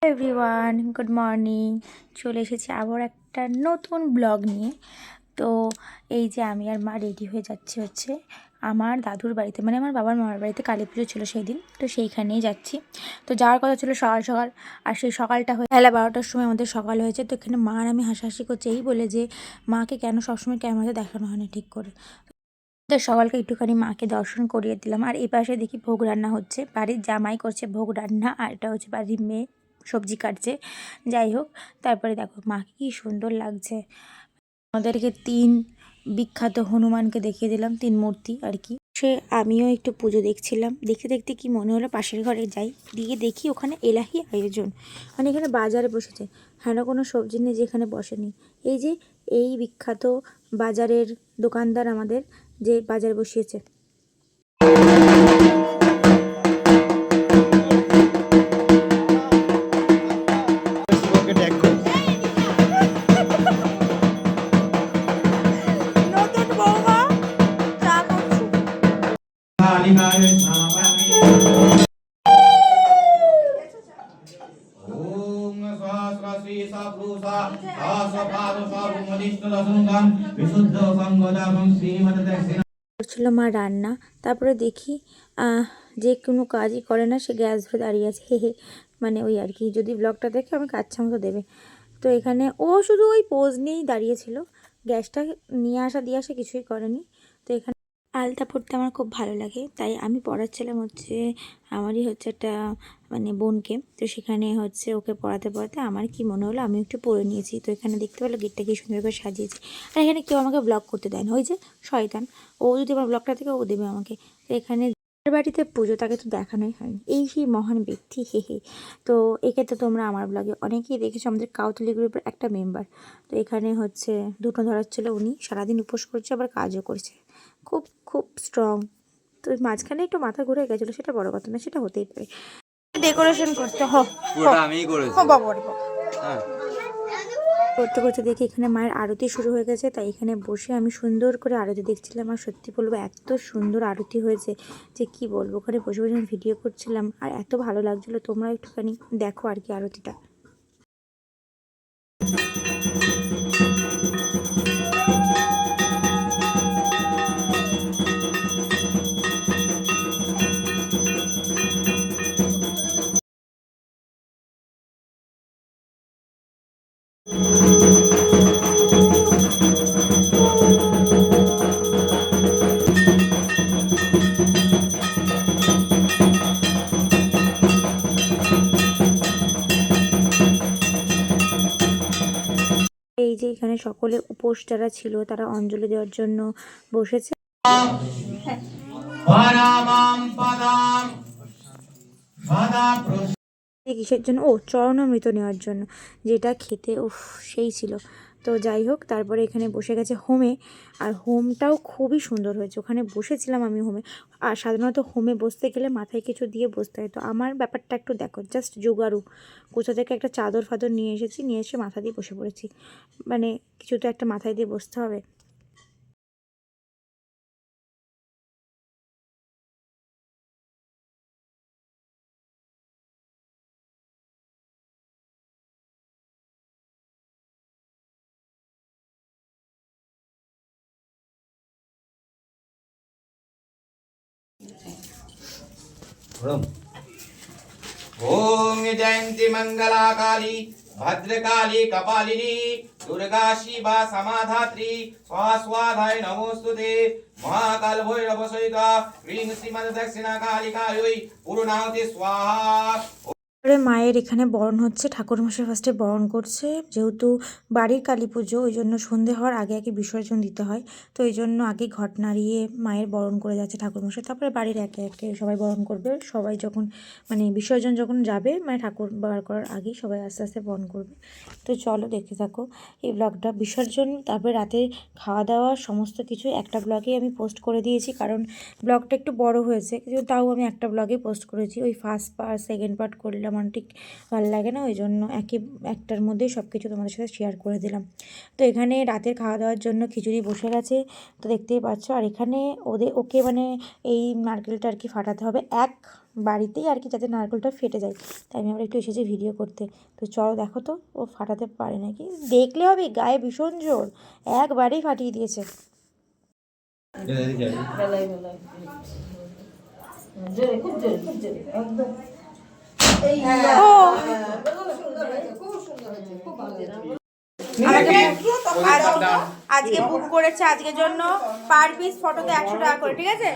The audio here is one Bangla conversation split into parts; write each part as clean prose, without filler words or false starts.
Everyone, good morning. চলে এসেছি আবার একটা নতুন ব্লগ নিয়ে। তো এই যে আমি আর মা রেডি হয়ে যাচ্ছি হচ্ছে আমার দাদুর বাড়িতে, মানে আমার বাবার মামার বাড়িতে কালী পুজো ছিল সেই দিন, তো সেইখানেই যাচ্ছি। তো যাওয়ার কথা ছিল সকাল সকাল, আর সেই সকালটা হয়ে বেলা 12টার সময় আমাদের সকাল হয়েছে। তো এখানে মা আর আমি হাসাহাসি করছি এই বলে যে মাকে কেন সবসময় ক্যামেরাতে দেখানো হয় না ঠিক করে। তো সকালকে একটুখানি মাকে দর্শন করিয়ে দিলাম। আর এই পাশে দেখি ভোগ রান্না হচ্ছে, বাড়ির জামাই করছে ভোগ রান্না, আর এটা হচ্ছে বাড়ির মেয়ে সবজি কাটছে। যাই হোক, তারপরে দেখো মাকে কি সুন্দর লাগছে। আমাদেরকে 3 বিখ্যাত হনুমানকে দেখিয়ে দিলাম, 3 মূর্তি আর কি। সে আমিও একটু পুজো দেখছিলাম, দেখতে দেখতে কি মনে হলো পাশের ঘরে যাই, দিয়ে দেখি ওখানে এলাহি আয়োজন, মানে এখানে বাজারে বসেছে। হ্যাঁ, কোনো সবজি নেই যেখানে বসেনি। এই যে এই বিখ্যাত বাজারের দোকানদার আমাদের যে বাজার বসিয়েছে। করছিল মা রান্না, তারপরে দেখি যে কোনো কাজই করে না, সে গ্যাস ধরে দাঁড়িয়ে আছে। হে হে, মানে ওই আর কি, যদি ব্লগটা দেখে আমাকে আচ্ছা মতো দেবে। তো এখানে ও শুধু ওই পোজ নিয়েই দাঁড়িয়েছিল, গ্যাসটা নিয়ে আসা দিয়ে আসা কিছুই করেনি। তো এখানে আলতা পরতে আমার খুব ভালো লাগে, তাই আমি পড়াচ্ছিলাম হচ্ছে আমারই হচ্ছে একটা মানে বোনকে। তো সেখানে হচ্ছে ওকে পড়াতে পড়াতে আমার কি মনে হলো আমি একটু পড়ে নিয়েছি। তো এখানে দেখতে পেলো গেটটা কি সুন্দর করে সাজিয়েছি। আর এখানে কেউ আমাকে ব্লগ করতে দেয় না, ওই যে শয়তান, ও যদি আমার ব্লগটা থেকে ও দেবে আমাকে। তো এখানে বাড়িতে পুজো, তাকে তো দেখানোই হয়নি, এই সেই মহান ব্যক্তি। হে হে। তো একে তো তোমরা আমার ব্লগে অনেকেই দেখেছো, আমাদের কাউথলি গ্রুপের একটা মেম্বার। তো এখানে হচ্ছে দুটো ধরাচ্ছিল, উনি সারাদিন উপোস করছে আবার কাজও করছে, খুব খুব স্ট্রং। তো মাঝখানে একটু মাথা ঘুরে গেছিলো, সেটা বড় কথা না, সেটা হতেই পারে। ডেকোরেশন করতে করতে করতে দেখি এখানে মায়ের আরতি শুরু হয়ে গেছে। তাই এখানে বসে আমি সুন্দর করে আরতি দেখছিলাম। আর সত্যি বলবো এত সুন্দর আরতি হয়েছে যে কি বলবো, ওখানে বসে বসে আমি ভিডিও করছিলাম আর এত ভালো লাগছিলো। তোমরা একটুখানি দেখো আর কি আরতিটা। এই যে এখানে সকলে উপোস যারা ছিল তারা অঞ্জলি দেওয়ার জন্য বসেছে। কিসের জন্য? ও চরণামৃত নেওয়ার জন্য, যেটা খেতে উফ সেই ছিল। তো যাই হোক, তারপরে এখানে বসে গেছে হোমে। আর হোমটাও খুবই সুন্দর হয়েছে, ওখানে বসেছিলাম আমি হোমে। আর সাধারণত হোমে বসতে গেলে মাথায় কিছু দিয়ে বসতে হয়, তো আমার ব্যাপারটা একটু দেখো, জাস্ট জোগাড়ু। কোথা থেকে একটা চাদর ফাদর নিয়ে এসেছি, নিয়ে এসে মাথা দিয়ে বসে পড়েছি। মানে কিছু তো একটা মাথায় দিয়ে বসতে হবে। ओम जयंती मंगला काली भद्रकाली कपालिनी दुर्गा शिवा समाधात्री स्वास्वाधाय नमोस्तुते महाकाल भैरव सहिता ह्रीं श्रीमद दक्षिणा कालिकायै पूर्णाहुति स्वाहा। মায়ের এখানে বরণ হচ্ছে, ঠাকুরমশাই ফার্স্টে বরণ করছে। যেহেতু বাড়ির কালী পুজো, ওই জন্য সন্ধে হওয়ার আগে আগে বিসর্জন দিতে হয়। তো এই জন্য আগে ঘট নাড়িয়ে মায়ের বরণ করে যাচ্ছে ঠাকুরমশাই, তারপরে বাড়ির একে একে সবাই বরণ করবে। সবাই যখন মানে বিসর্জন যখন যাবে, মানে ঠাকুর বার করার আগেই সবাই আস্তে আস্তে বরণ করবে। তো চলো দেখতে থাকো এই ব্লগটা। বিসর্জন, তারপরে রাতে খাওয়া দাওয়া সমস্ত কিছু একটা ব্লগেই আমি পোস্ট করে দিয়েছি, কারণ ব্লগটা একটু বড় হয়েছে, কিন্তু তাও আমি একটা ব্লগে পোস্ট করেছি। ওই ফার্স্ট পার্ট সেকেন্ড পার্ট করলাম রোমান্টিক ভালো লাগে না, ওই জন্য একটার মধ্যেই সব কিছু তোমাদের সাথে শেয়ার করে দিলাম। তো এখানে রাতের খাওয়া দাওয়ার জন্য খিচুড়ি বসে গেছে, তো দেখতেই পাচ্ছ। আর এখানে ওকে মানে এই নারকেলটা আর কি ফাটাতে হবে এক বাড়িতেই আর কি, যাতে নারকেলটা ফেটে যায়। তাই আমি আবার একটু এসেছি ভিডিও করতে। তো চলো দেখো তো ও ফাটাতে পারে নাকি, দেখলে হবে। গায়ে ভীষণ জোর, একবারেই ফাটিয়ে দিয়েছে। আজকে বুক করেছে আজকের জন্য, পার পিস ফটোতে 100 টাকা করে, ঠিক আছে?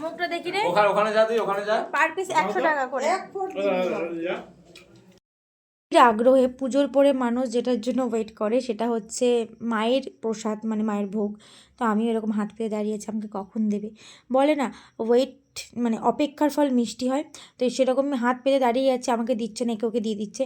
মুখটা দেখি রে, ওখানে যা, তুই ওখানে যা। পার পিস 100 টাকা করে। আগ্রহে পুজোর পরে মানুষ যেটার জন্য ওয়েট করে সেটা হচ্ছে মায়ের প্রসাদ, মানে মায়ের ভোগ। তো আমি এরকম হাত পেয়ে দাঁড়িয়েছি, আমাকে কখন দেবে বলে না, ওয়েট মানে অপেক্ষার ফল মিষ্টি হয়। তো সেরকম আমি হাত পেতে দাঁড়িয়ে যাচ্ছি, আমাকে দিচ্ছে না, ওকে দিয়ে দিচ্ছে।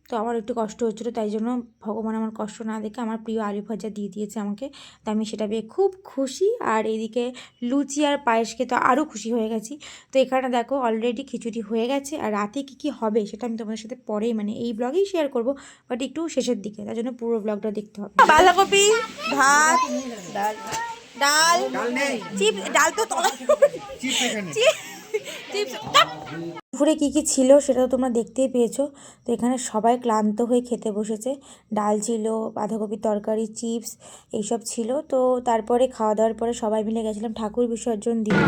তো আমার একটু কষ্ট হচ্ছিলো, তাই জন্য ভগবান আমার কষ্ট না দেখে আমার প্রিয় আলু ভাজা দিয়ে দিয়েছে আমাকে। তো আমি সেটা পেয়ে খুব খুশি। আর এদিকে লুচি আর পায়েস খেয়ে তো আরও খুশি হয়ে গেছি। তো এখানে দেখো অলরেডি খিচুড়ি হয়ে গেছে, আর রাতে কী কী হবে সেটা আমি তোমাদের সাথে পরেই মানে এই ব্লগেই শেয়ার করবো, বাট একটু শেষের দিকে, তার জন্য পুরো ব্লগটা দেখতে হবে। বাঁধাকপি, ভাত, ডাল, ডাল, চিপস, ডাল তো দুপুরে কী কী ছিল সেটা তো তোমরা দেখতেই পেয়েছো। তো এখানে সবাই ক্লান্ত হয়ে খেতে বসেছে। ডাল ছিল, বাঁধাকপির তরকারি, চিপস এইসব ছিল। তো তারপরে খাওয়া দাওয়ার পরে সবাই মিলে গেছিলাম ঠাকুর বিসর্জন দিতে।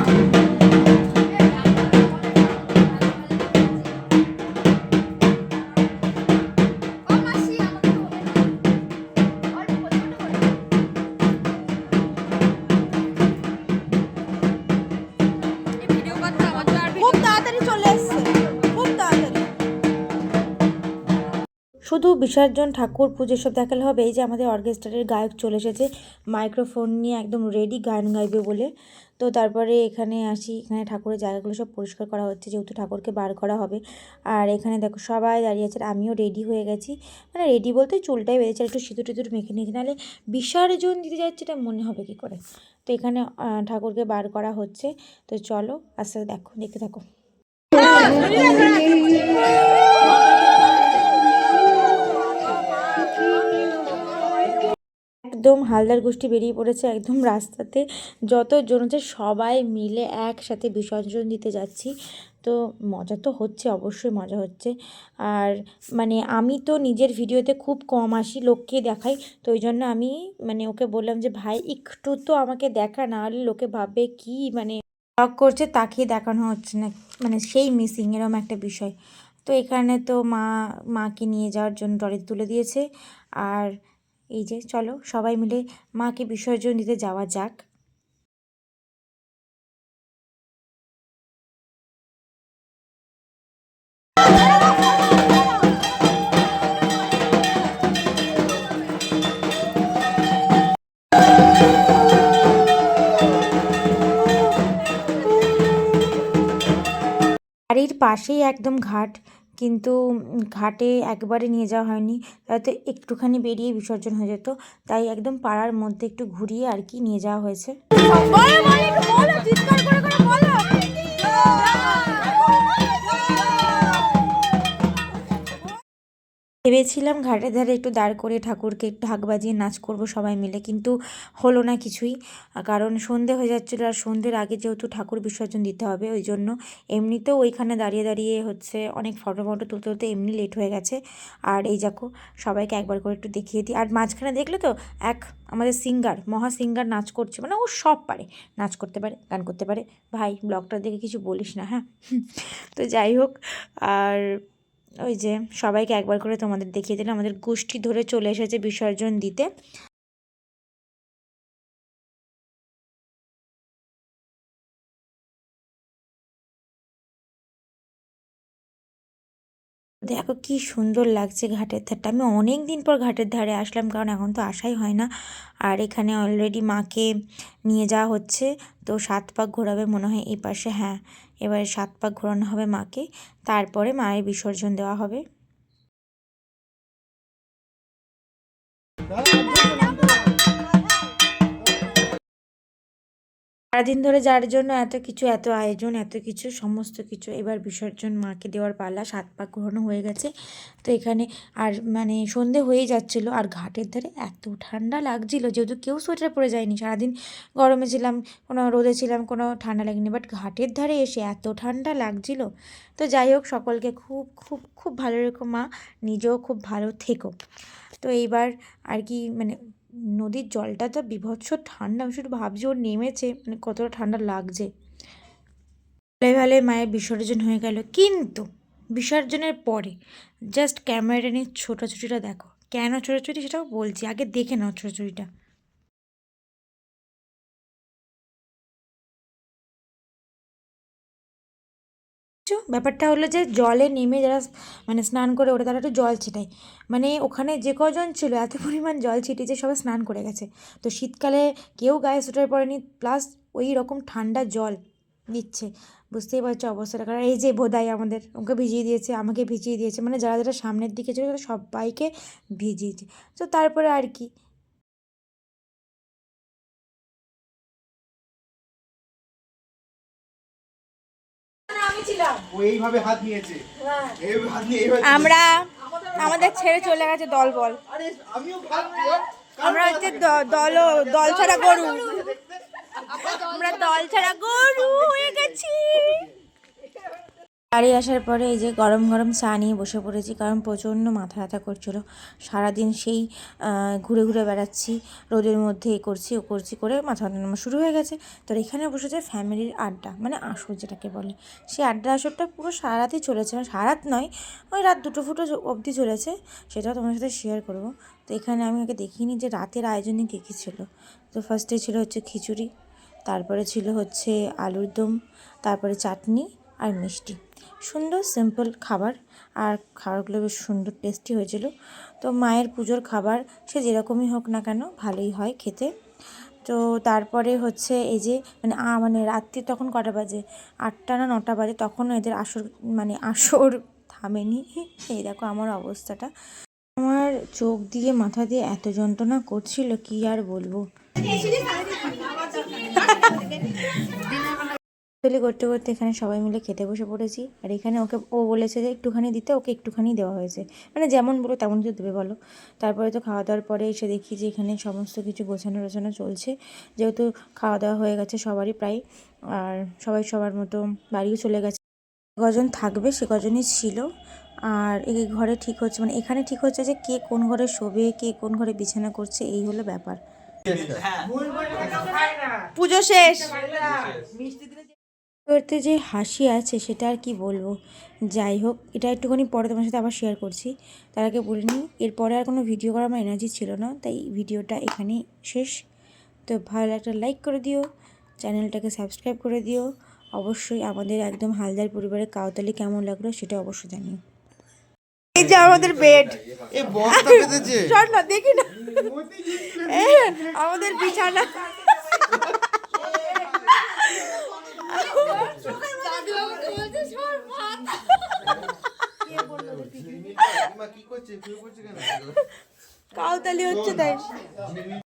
শুধু বিসর্জন ঠাকুর পুজো সব দেখালে হবে, এই যে আমাদের অর্কেস্ট্রারের গায়ক চলে এসেছে মাইক্রোফোন নিয়ে একদম রেডি গান গাইবে বলে। তো তারপরে এখানে আসি, এখানে ঠাকুরের জায়গাগুলো সব পরিষ্কার করা হচ্ছে, যেহেতু ঠাকুরকে বার করা হবে। আর এখানে দেখো সবাই দাঁড়িয়ে আছে, আমিও রেডি হয়ে গেছি, মানে রেডি বলতে চুলটাই বেঁধেছে, একটু সিঁদুর টিঁদুর মেখে নিয়েছি, নাহলে বিসর্জন দিতে যাচ্ছে এটা মনে হবে কী করে। তো এখানে ঠাকুরকে বার করা হচ্ছে। তো চলো আস্তে আস্তে দেখতে থাকো। একদম হালদার গোষ্ঠী বেরিয়ে পড়েছে একদম রাস্তাতে, যতজন আছে সবাই মিলে একসাথে বিসর্জন দিতে যাচ্ছি। তো মজা তো হচ্ছে, অবশ্যই মজা হচ্ছে। আর মানে আমি তো নিজের ভিডিওতে খুব কম আসি, লোককে দেখাই। তো ওই জন্য আমি মানে ওকে বললাম যে ভাই একটু তো আমাকে দেখা, না হলে লোকে ভাববে কি মানে ব্লগ করছে তাকে দেখানো হচ্ছে না, মানে সেই মিসিং এরকম একটা বিষয়। তো এখানে তো মাকে নিয়ে যাওয়ার জন্য ট্রলিতে তুলে দিয়েছে। আর এই যে চলো সবাই মিলে মাকে বিসর্জন দিতে যাওয়া যাক। বাড়ির পাশেই একদম ঘাট, কিন্তু ঘাটে একবারে নিয়ে যাওয়া হয়নি, তাতে একটুখানি বেরিয়ে বিসর্জন হয়ে যেত। তাই একদম পাড়ার মধ্যে একটু ঘুরিয়ে আর কি নিয়ে যাওয়া হয়েছে। ভেবেছিলাম ঘাটের ধারে একটু দাঁড় করে ঠাকুরকে ঢাক বাজিয়ে নাচ করব সবাই মিলে, কিন্তু হলো না কিছুই, কারণ সন্ধে হয়ে যাচ্ছিলো। আর সন্ধ্যের আগে যেহেতু ঠাকুর বিসর্জন দিতে হবে, ওই জন্য এমনিতেও ওইখানে দাঁড়িয়ে দাঁড়িয়ে হচ্ছে অনেক ফটো তুলতে তুলতে এমনি লেট হয়ে গেছে। আর এই দেখো সবাইকে একবার করে একটু দেখিয়ে দিই। আর মাঝখানে দেখলে তো আমাদের সিঙ্গার, মহা সিঙ্গার নাচ করছে, মানে ও সব পারে, নাচ করতে পারে, গান করতে পারে। ভাই ব্লগটা দেখে কিছু বলিস না, হ্যাঁ। তো যাই হোক, আর ওই যে সবাইকে একবার করে তোমাদের দেখিয়ে দিলাম, আমাদের গোষ্ঠী ধরে চলে এসেছে বিসর্জন দিতে। দেখো কি সুন্দর লাগছে ঘাটের ধারটা, আমি অনেক দিন পর ঘাটের ধারে আসলাম, কারণ এখন তো আসাই হয় না। আর এখানে অলরেডি মাকে নিয়ে যাওয়া হচ্ছে, তো 7 পাক ঘোরাবে মনে হয় এই পাশে, হ্যাঁ এবারে 7 পাক ঘোরানো হবে মাকে, তারপরে মায়ের বিসর্জন দেওয়া হবে। সারাদিন ধরে যার জন্য এত কিছু, এত আয়োজন, এত কিছু, সমস্ত কিছু, এবার বিসর্জন মাকে দেওয়ার পালা, 7 পাক ঘোরানো হয়ে গেছে। তো এখানে আর মানে সন্ধে হয়েই যাচ্ছিলো, আর ঘাটের ধারে এত ঠান্ডা লাগছিল, যেহেতু কেউ সোয়েটার পরে যায়নি, সারাদিন গরমে ছিলাম, কোনো রোদে ছিলাম, কোনো ঠান্ডা লাগেনি, বাট ঘাটের ধারে এসে এত ঠান্ডা লাগছিল। তো যাই হোক, সকলকে খুব খুব খুব ভালো রেখো মা, নিজেও খুব ভালো থেকো। তো এইবার আর কি মানে নদীর জলটা তো বীভৎস ঠান্ডা, আমি শুধু ভাবছি ওর নেমেছে মানে কতটা ঠান্ডা লাগছে। ভালো ভালো মায়ের বিসর্জন হয়ে গেল, কিন্তু বিসর্জনের পরে জাস্ট ক্যামেরা নিয়ে ছোটাছুটিটা দেখো, কেন ছোটাছুটি সেটাও বলছি, আগে দেখে নাও ছোটাছুটিটা। ব্যাপারটা হলো যে জলে নেমে যারা মানে স্নান করে ওঠে তারা একটু জল ছিটায়, মানে ওখানে যে কজন ছিল এত পরিমাণ জল ছিটিয়েছে, সবাই স্নান করে গেছে। তো শীতকালে কেউ গায়ে সোয়েটার পরেনি, প্লাস ওই রকম ঠান্ডা জল দিচ্ছে, বুঝতেই পারছো অবস্থাটা। কারণ এই যে বোধাই আমাদের, ওকে ভিজিয়ে দিয়েছে, আমাকে ভিজিয়ে দিয়েছে, মানে যারা যারা সামনের দিকে ছিল তারা সবাইকে ভিজিয়েছে। তো তারপরে আর কি, এইভাবে হাত নিয়েছে, এইভাবে হাত নিয়ে এইভাবে আমরা আমাদের ছেড়ে চলে গেছে দল বল, আরে আমিও ভাত আমরা হচ্ছে দল ছাড়া গরু, আমরা দল ছাড়া গরু হয়ে গেছি। বাড়ি আসার পরে এই যে গরম গরম চা নিয়ে বসে পড়েছি, কারণ প্রচণ্ড মাথা ব্যথা করছিল। সারাদিন সেই ঘুরে ঘুরে বেড়াচ্ছি, রোদের মধ্যে এ করছি ও করছি করে মাথা ব্যথা আমার শুরু হয়ে গেছে। তো এখানে বসেছে ফ্যামিলির আড্ডা, মানে আসর যেটাকে বলে, সেই আড্ডা আসরটা পুরো সারা রাতই চলেছে, মানে সারা রাত নয়, ওই রাত 2টো ফুটো অবধি চলেছে, সেটাও তোমার সাথে শেয়ার করবো। তো এখানে আমি আগে দেখিনি যে রাতের আয়োজনে কী কী ছিল। তো ফার্স্টে ছিল হচ্ছে খিচুড়ি, তারপরে ছিল হচ্ছে আলুর দম, তারপরে চাটনি আর মিষ্টি, সুন্দর সিম্পল খাবার, আর খাবারগুলো বেশ সুন্দর টেস্টি হয়েছিল। তো মায়ের পুজোর খাবার সে যেরকমই হোক না কেন ভালোই হয় খেতে। তো তারপরে হচ্ছে এই যে মানে মানে রাত্রি তখন কটা বাজে, 8টা না 9টা বাজে, তখনও এদের আসর মানে আসর থামেনি। এই দেখো আমার অবস্থাটা, আমার চোখ দিয়ে মাথা দিয়ে এত যন্ত্রণা করছিল কি আর বলবো। করতে করতে এখানে সবাই মিলে খেতে বসে পড়েছি, আর এখানে ওকে ও বলেছে যে একটুখানি দিতে, ওকে একটুখানি দেওয়া হয়েছে, মানে যেমন বলো তেমন কিছু দেবে বলো। তারপরে তো খাওয়া দাওয়ার পরে এসে দেখি যে এখানে সমস্ত কিছু গোছানো রোছানো চলছে, যেহেতু খাওয়া দাওয়া হয়ে গেছে সবারই প্রায়, আর সবাই সবার মতো বাড়িও চলে গেছে। কজন থাকবে সে কজনই ছিল, আর এই ঘরে ঠিক হচ্ছে, মানে এখানে ঠিক হচ্ছে যে কে কোন ঘরে শোবে, কে কোন ঘরে বিছানা করছে, এই হলো ব্যাপার। পুজো শেষ, করতে যে হাসি আছে সেটা আর কি বলবো। যাই হোক, এটা একটুখানি পরে তোমার সাথে আবার শেয়ার করছি, তার আগে বলে নিই এরপরে আর কোনো ভিডিও করার আমার এনার্জি ছিল না, তাই ভিডিওটা এখানেই শেষ। তো ভালো একটা লাইক করে দিও, চ্যানেলটাকে সাবস্ক্রাইব করে দিও, অবশ্যই আমাদের একদম হালদার পরিবারের কাউতালি কেমন লাগলো সেটা অবশ্যই জানিও। এই যে আমাদের বেড, এই বস্তা পেতেছে, চল না দেখি না, আমাদের বিছানা, কি করছে, কাউতালি হচ্ছে তাই।